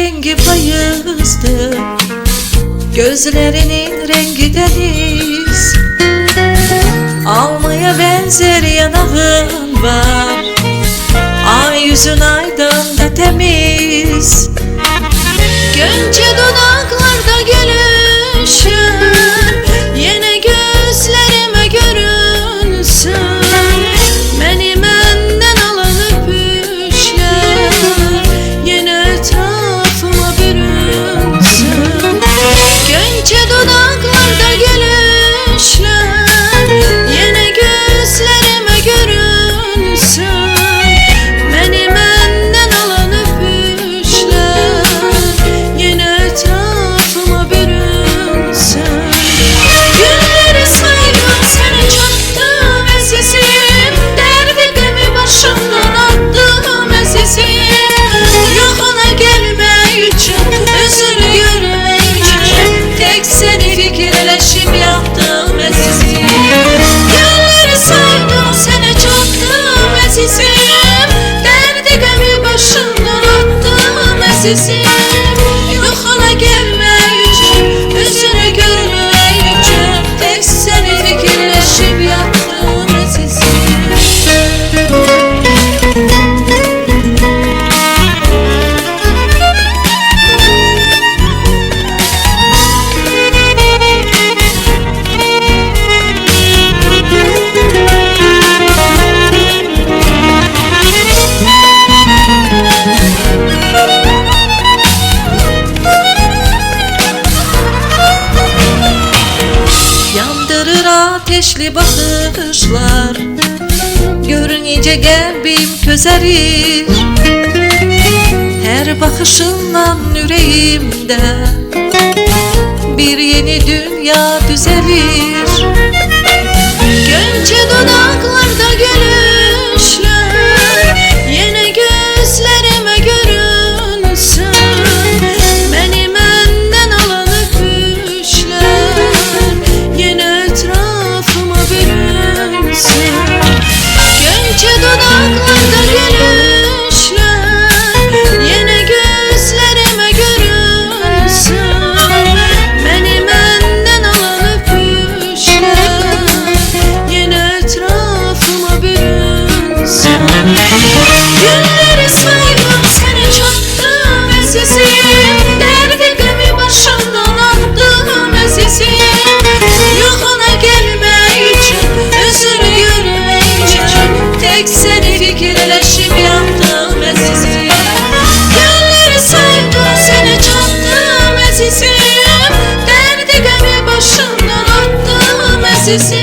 rengi payızdı, gözlerinin rengi deniz. Almaya benzer yanağın var, ay yüzün aydın da temiz. Gönce dudaklarda gülüşün yine gözlerime görünsün. Beni benden alan öpüşler yine etrafıma bürünsün. Gönce dudaklarda gülüşler yine gözlerime görünsün. Beni benden alan öpüşler yine etrafıma bürünsün. Günleri saydım seni çattım esesiyim, derdimi başımdan attım esesiyim. Yokuna gelme için, özünü görme için, tek seni fikirleşip yaptım esesiyim. Günleri saydım seni çattım esesiyim, derdimi başımdan attım esesiyim. Yokuna gelme için, özünü görme için, tek seni fikirleşip yaptım esesiyim. Yandırır ateşli bakışlar, görünce kalbim közerir. Her bakışınla yüreğimde bir yeni dünya düzelir. Gönce dudaklarda gülüşler yine gözlerime görünsün. Beni benden alan öpüşler yine etrafıma bürünsün. Gönce dudaklarda gülüşler yine gözlerime görünsün. Beni benden alan öpüşler yine etrafıma bürünsün. Günleri saydım seni çattım esesiyim, derdimi başımdan attım esesiyim. Yokuna gelme için, özünü görme için, tek seni fikirleşip yaptım esesiyim. Günleri saydım seni çattım esesiyim, derdimi başımdan attım esesiyim.